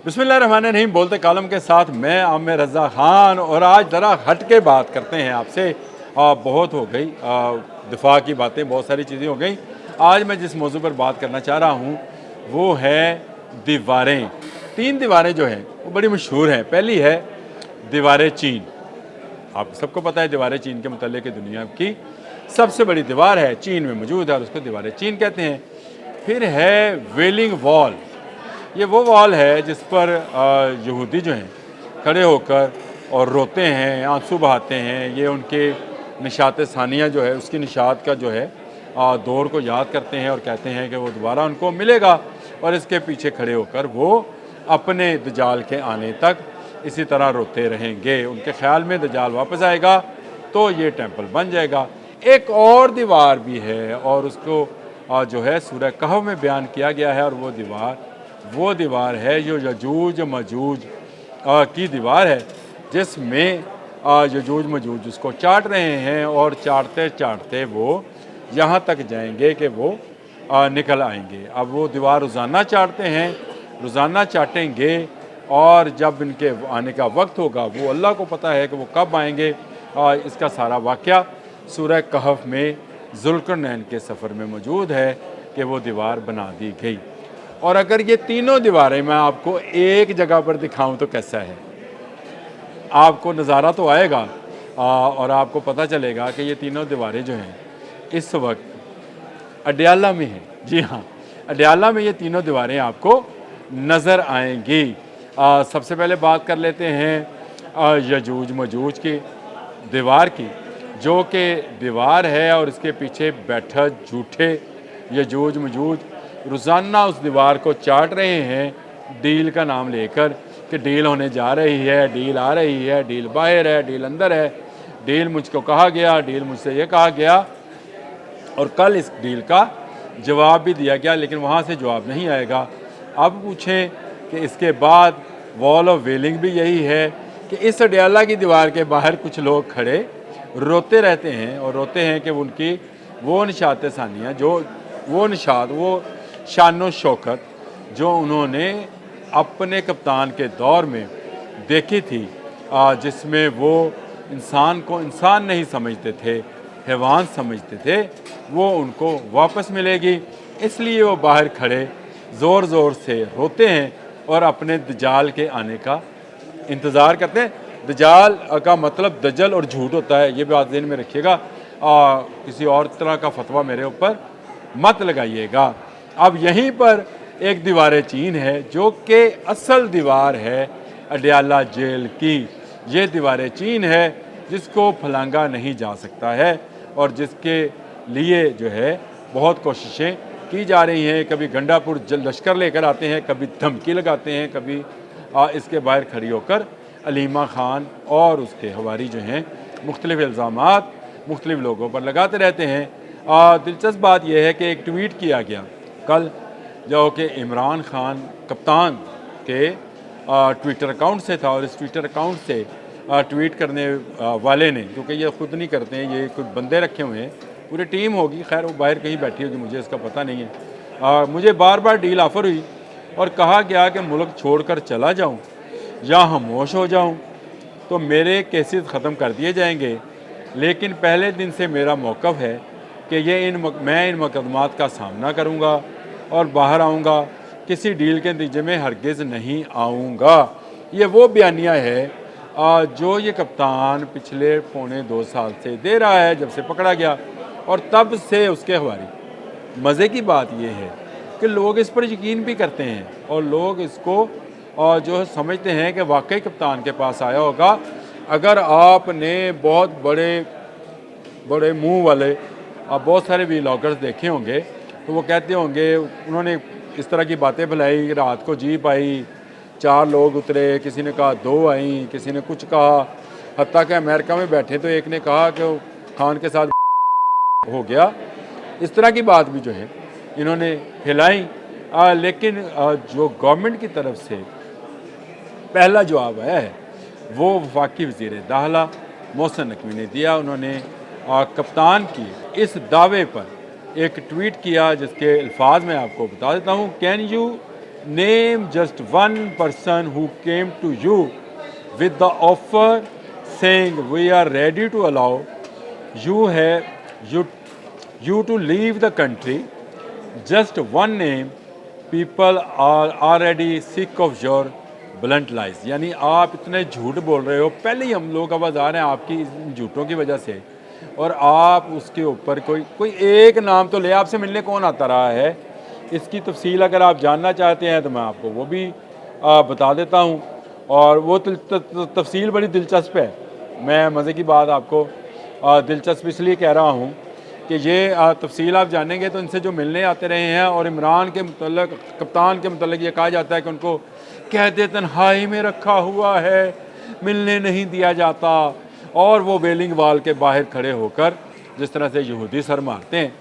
बिस्मिल्लाहिर्रहमानिर्रहीम। बोलते कालम के साथ मैं आमिर रज़ा ख़ान, और आज ज़रा हट के बात करते हैं आपसे। बहुत हो गई दिफा की बातें, बहुत सारी चीज़ें हो गई। आज मैं जिस मौजू पर बात करना चाह रहा हूँ वो है दीवारें। 3 दीवारें जो हैं वो बड़ी मशहूर हैं। पहली है दीवार चीन। आप सबको पता है दीवार चीन के मुतालिक दुनिया की सबसे बड़ी दीवार है, चीन में मौजूद है और उसको दीवार चीन कहते हैं। फिर है वेलिंग वॉल। ये वो वॉल है जिस पर यहूदी जो हैं खड़े होकर और रोते हैं, आंसू बहाते हैं। ये उनके निशात सानिया जो है उसकी निशात का जो है दौर को याद करते हैं और कहते हैं कि वो दोबारा उनको मिलेगा, और इसके पीछे खड़े होकर वो अपने दजाल के आने तक इसी तरह रोते रहेंगे। उनके ख्याल में दजाल वापस आएगा तो ये टेंपल बन जाएगा। एक और दीवार भी है और उसको जो है सूरह कहफ में बयान किया गया है, और वो दीवार है जो यजूज मजूज की दीवार है, जिसमें यजूज मजूज उसको चाट रहे हैं, और चाटते चाटते वो यहाँ तक जाएंगे कि वो निकल आएंगे। अब वो दीवार रोज़ाना चाटते हैं, रोज़ाना चाटेंगे, और जब इनके आने का वक्त होगा वो अल्लाह को पता है कि वो कब आएंगे। इसका सारा वाक़या सूरह कहफ में ज़ुल्क़रनैन के सफ़र में मौजूद है कि वो दीवार बना दी गई। और अगर ये तीनों दीवारें मैं आपको एक जगह पर दिखाऊं तो कैसा है? आपको नज़ारा तो आएगा और आपको पता चलेगा कि ये तीनों दीवारें जो हैं इस वक्त अडयाला में हैं। जी हाँ, अडयाला में ये तीनों दीवारें आपको नज़र आएंगी। सबसे पहले बात कर लेते हैं यजूज मजूज की दीवार की, जो कि दीवार है और इसके पीछे बैठा झूठे यजूज मजूज रोज़ाना उस दीवार को चाट रहे हैं डील का नाम लेकर कि डील होने जा रही है, डील आ रही है, डील बाहर है, डील अंदर है, डील मुझको कहा गया, डील मुझसे ये कहा गया। और कल इस डील का जवाब भी दिया गया, लेकिन वहाँ से जवाब नहीं आएगा। अब पूछें कि इसके बाद वॉल ऑफ वेलिंग भी यही है कि इस अडयाला की दीवार के बाहर कुछ लोग खड़े रोते रहते हैं, और रोते हैं कि उनकी वो निशात सानिया, जो वो निशात, वो शान शौकत जो उन्होंने अपने कप्तान के दौर में देखी थी, जिसमें वो इंसान को इंसान नहीं समझते थे, हैवान समझते थे, वो उनको वापस मिलेगी। इसलिए वो बाहर खड़े ज़ोर ज़ोर से रोते हैं और अपने दजाल के आने का इंतज़ार करते हैं। दजाल का मतलब दजल और झूठ होता है, ये बात ज़हन में रखिएगा। किसी और तरह का फतवा मेरे ऊपर मत लगाइएगा। अब यहीं पर एक दीवार चीन है जो कि असल दीवार है अडयाला जेल की। ये दीवार चीन है जिसको फलांगा नहीं जा सकता है, और जिसके लिए जो है बहुत कोशिशें की जा रही हैं। कभी गंडापुर लश्कर लेकर आते हैं, कभी धमकी लगाते हैं, कभी इसके बाहर खड़ी होकर अलीमा ख़ान और उसके हवारी जो हैं मुख्तलिफ़ इल्ज़ामात मुख्तलिफ़ लोगों पर लगाते रहते हैं। दिलचस्प बात यह है कि एक ट्वीट किया गया कल, जो कि इमरान ख़ान कप्तान के ट्विटर अकाउंट से था, और इस ट्विटर अकाउंट से ट्वीट करने वाले ने, क्योंकि ये ख़ुद नहीं करते हैं, ये कुछ बंदे रखे हुए हैं, पूरी टीम होगी, खैर वो बाहर कहीं बैठी होगी, मुझे इसका पता नहीं है। मुझे बार बार डील ऑफ़र हुई और कहा गया कि मुल्क छोड़कर चला जाऊं या खामोश हो जाऊं तो मेरे केसेस ख़त्म कर दिए जाएंगे, लेकिन पहले दिन से मेरा मौक़िफ़ है कि मैं इन मुकदमात का सामना करूंगा और बाहर आऊंगा, किसी डील के नतीजे में हरगिज़ नहीं आऊंगा। ये वो बयानिया है जो ये कप्तान पिछले पौने 2 साल से दे रहा है, जब से पकड़ा गया, और तब से उसके हवाले। मज़े की बात यह है कि लोग इस पर यकीन भी करते हैं, और लोग इसको जो है समझते हैं कि वाकई कप्तान के पास आया होगा। अगर आपने बहुत बड़े बड़े मुंह वाले बहुत सारे व्लॉगर्स देखे होंगे तो वो कहते होंगे, उन्होंने इस तरह की बातें फैलाई, रात को जीप आई, 4 लोग उतरे, किसी ने कहा 2 आई, किसी ने कुछ कहा, हत्ता कि अमेरिका में बैठे तो एक ने कहा कि खान के साथ हो गया। इस तरह की बात भी जो है इन्होंने फैलाई। लेकिन जो गवर्नमेंट की तरफ से पहला जवाब आया है वो वफाकी वज़ीर दाखिला मोहसिन नकवी ने दिया। उन्होंने कप्तान की इस दावे पर एक ट्वीट किया जिसके अल्फाज मैं आपको बता देता हूँ। Can you Name just one person who came to you with the offer saying we are ready to allow you you to leave the country. Just one name. People are already sick of your blunt lies. यानी आप इतने झूठ बोल रहे हो, पहले ही हम लोग का बाजार है आपकी इन झूठों की वजह से, और आप उसके ऊपर कोई एक नाम तो ले। आपसे मिलने कौन आता रहा है? इसकी तफसील अगर आप जानना चाहते हैं तो मैं आपको वो भी बता देता हूँ, और वो तफसील बड़ी दिलचस्प है। मैं मज़े की बात आपको दिलचस्प इसलिए कह रहा हूँ कि ये तफसील आप जानेंगे तो इनसे जो मिलने आते रहे हैं, और इमरान के मतलब कप्तान के मतलब ये कहा जाता है कि उनको कैद तन्हाई में रखा हुआ है, मिलने नहीं दिया जाता, और वो वेलिंग वाल के बाहर खड़े होकर जिस तरह से यहूदी सर मारते हैं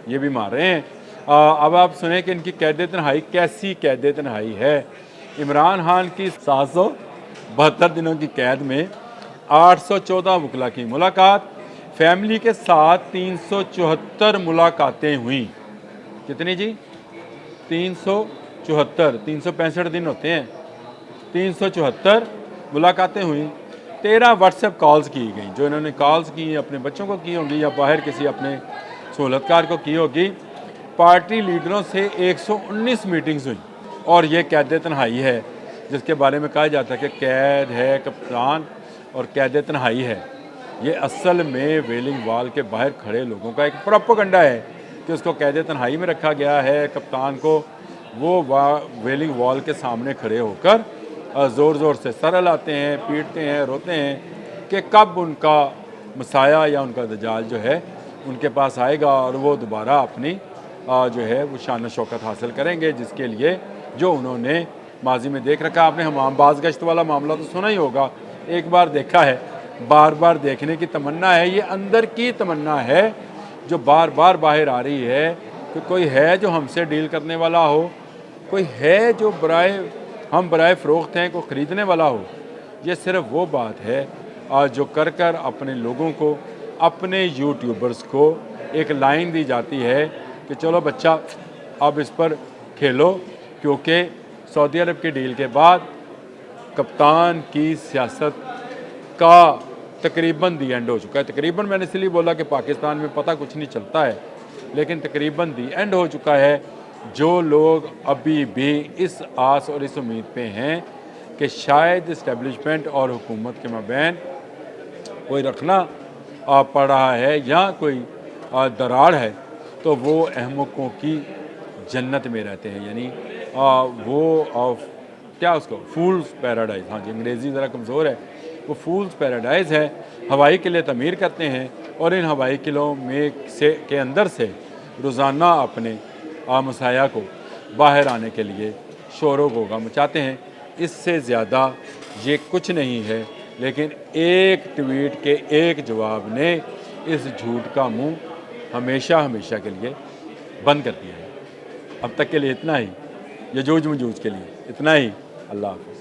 ये भी मार रहे हैं। अब आप सुने कि इनकी कैद तन्हाई कैसी कैद तन्हाई है। इमरान खान की 772 दिनों की कैद में 814 वकला की मुलाकात, फैमिली के साथ 374 मुलाकातें हुई। कितनी जी? 374, 365 दिन होते हैं, 374 मुलाकातें हुई। 13 व्हाट्सएप कॉल्स की गई, जो इन्होंने कॉल्स की अपने बच्चों को की होंगी या बाहर किसी अपने सहूलतकार को की होगी। पार्टी लीडरों से 119 मीटिंग्स हुई, और ये कैद तन्हाई है जिसके बारे में कहा जाता है कि कैद है कप्तान और कैद तन्हाई है। ये असल में वेलिंग वॉल के बाहर खड़े लोगों का एक प्रोपेगेंडा है कि उसको कैद तन्हाई में रखा गया है। कप्तान को वो वेलिंग वॉल के सामने खड़े होकर ज़ोर ज़ोर से सर हिलाते हैं, पीटते हैं, रोते हैं कि कब उनका मसाया या उनका दजाल जो है उनके पास आएगा और वो दोबारा अपनी जो है वो शान शौकत हासिल करेंगे, जिसके लिए जो उन्होंने माजी में देख रखा। आपने हमाम बाज़ गश्त वाला मामला तो सुना ही होगा, एक बार देखा है, बार बार देखने की तमन्ना है। ये अंदर की तमन्ना है जो बार बार बाहर आ रही है कि कोई है जो हमसे डील करने वाला हो, कोई है जो बराए फ़रोख्त हैं, कोई ख़रीदने वाला हो। ये सिर्फ वो बात है जो कर कर अपने लोगों को, अपने यूट्यूबर्स को एक लाइन दी जाती है कि चलो बच्चा अब इस पर खेलो, क्योंकि सऊदी अरब की डील के बाद कप्तान की सियासत का तकरीबन दी एंड हो चुका है। तकरीबन मैंने इसलिए बोला कि पाकिस्तान में पता कुछ नहीं चलता है, लेकिन तकरीबन दी एंड हो चुका है। जो लोग अभी भी इस आस और इस उम्मीद पे हैं कि शायद इस्टेब्लिशमेंट और हुकूमत के माबैन कोई रखना पड़ रहा है या कोई दरार है, तो वो अहमकों की जन्नत में रहते हैं। यानी वो क्या उसको फूल्स पैराडाइज, हाँ जी अंग्रेज़ी ज़रा कमज़ोर है, वो फूल्स पैराडाइज़ है। हवाई किले तमीर करते हैं और इन हवाई किलों में के अंदर से रोज़ाना अपने मसाया को बाहर आने के लिए शोरों गोगा मचाते हैं। इससे ज़्यादा ये कुछ नहीं है, लेकिन एक ट्वीट के एक जवाब ने इस झूठ का मुंह हमेशा हमेशा के लिए बंद कर दिया है। अब तक के लिए इतना ही, यजूज मजूज के लिए इतना ही। अल्लाह हाफ़िज़।